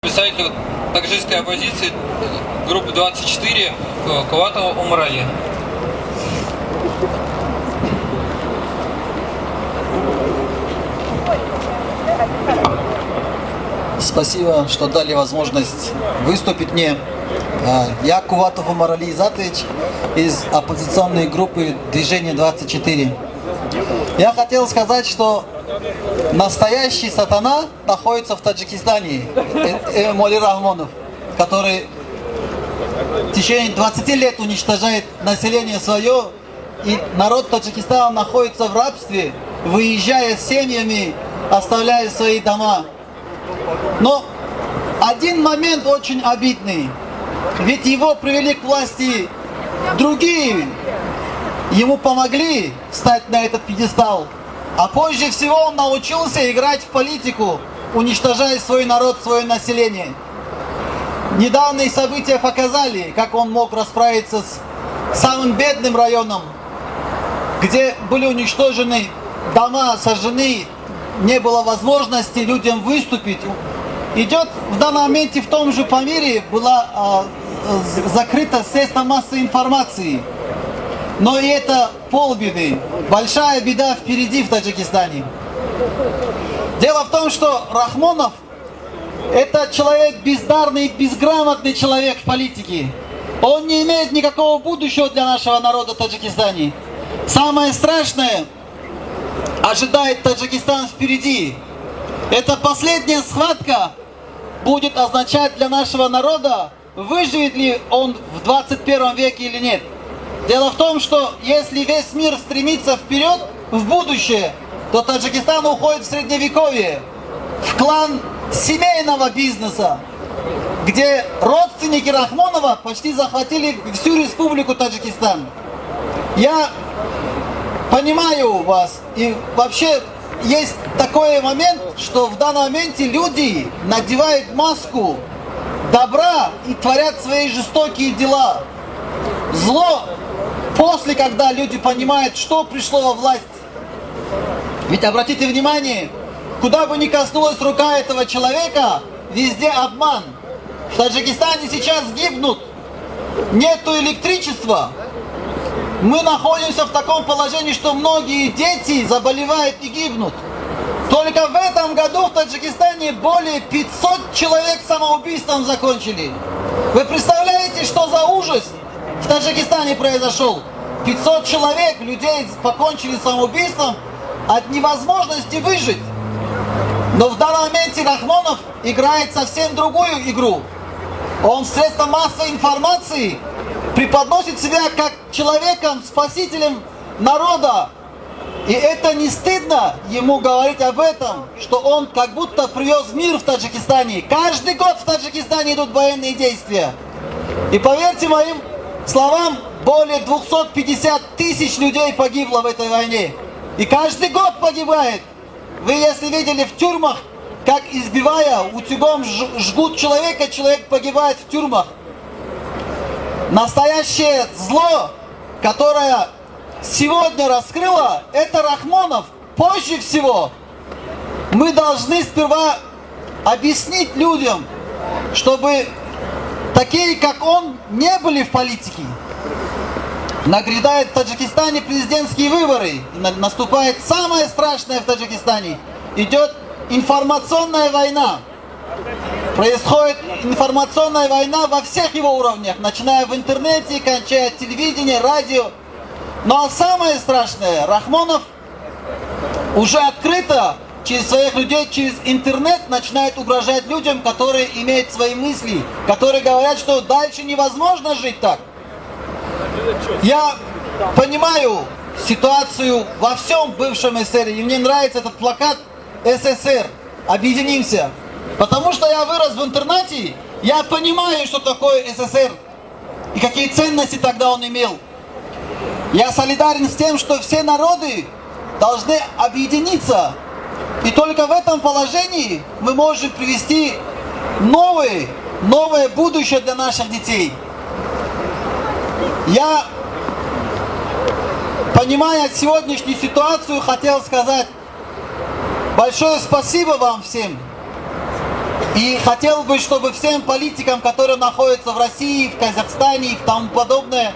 Представитель таджикской оппозиции группы 24 Куватова Умар Али. Спасибо, что дали возможность выступить мне. Я Куватов Умар Али Изатович из оппозиционной группы Движение 24. Я хотел сказать, что настоящий сатана находится в Таджикистане, Эмомали Рахмонов, который в течение 20 лет уничтожает население свое, и народ Таджикистана находится в рабстве, выезжая с семьями, оставляя свои дома. Но один момент очень обидный, ведь его привели к власти другие, ему помогли встать на этот пьедестал, а позже всего он научился играть в политику, уничтожая свой народ, свое население. Недавние события показали, как он мог расправиться с самым бедным районом, где были уничтожены дома, сожжены, не было возможности людям выступить. Идет в данном моменте в том же Памире была закрыта средства массовой информации. Но и это полбеды. Большая беда впереди в Таджикистане. Дело в том, что Рахмонов это человек бездарный, безграмотный человек в политике. Он не имеет никакого будущего для нашего народа в Таджикистане. Самое страшное ожидает Таджикистан впереди. Это последняя схватка будет означать для нашего народа, выживет ли он в 21 веке или нет. Дело в том, что если весь мир стремится вперед, в будущее, то Таджикистан уходит в средневековье, в клан семейного бизнеса, где родственники Рахмонова почти захватили всю республику Таджикистан. Я понимаю вас, и вообще есть такой момент, что в данном моменте люди надевают маску добра и творят свои жестокие дела. Зло после, когда люди понимают, что пришло во власть. Ведь обратите внимание, куда бы ни коснулась рука этого человека, везде обман. В Таджикистане сейчас гибнут, нету электричества. Мы находимся в таком положении, что многие дети заболевают и гибнут. Только в этом году в Таджикистане более 500 человек самоубийством закончили. Вы представляете, что за ужас в Таджикистане произошел? 500 человек, людей покончили самоубийством от невозможности выжить. Но в данном моменте Рахмонов играет совсем другую игру. Он в средствах массовой информации преподносит себя как человеком, спасителем народа. И это не стыдно ему говорить об этом, что он как будто привез мир в Таджикистане. Каждый год в Таджикистане идут военные действия. И поверьте моим словам, более 250 тысяч людей погибло в этой войне. И каждый год погибает. Вы если видели в тюрьмах, как избивая, утюгом жгут человека, человек погибает в тюрьмах. Настоящее зло, которое сегодня раскрыло, это Рахмонов. Позже всего мы должны сперва объяснить людям, чтобы такие, как он, не были в политике. Нагрядают в Таджикистане президентские выборы. Наступает самое страшное в Таджикистане. Идет информационная война. Происходит информационная война во всех его уровнях, начиная в интернете, кончая телевидение, радио. Ну а самое страшное, Рахмонов уже открыто через своих людей, через интернет начинает угрожать людям, которые имеют свои мысли, которые говорят, что дальше невозможно жить так. Я понимаю ситуацию во всем бывшем СССР, и мне нравится этот плакат «СССР. Объединимся». Потому что я вырос в интернате, я понимаю, что такое СССР и какие ценности тогда он имел. Я солидарен с тем, что все народы должны объединиться. И только в этом положении мы можем привести новое будущее для наших детей. Я, понимая сегодняшнюю ситуацию, хотел сказать большое спасибо вам всем. И хотел бы, чтобы всем политикам, которые находятся в России, в Казахстане и тому подобное,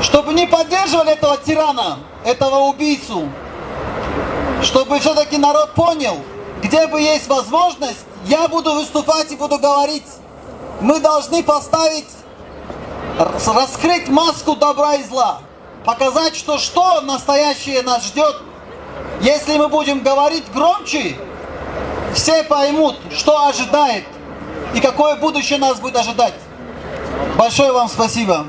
чтобы не поддерживали этого тирана, этого убийцу, чтобы все-таки народ понял, где бы есть возможность, я буду выступать и буду говорить. Мы должны поставить, раскрыть маску добра и зла, показать, что настоящее нас ждет. Если мы будем говорить громче, все поймут, что ожидает и какое будущее нас будет ожидать. Большое вам спасибо.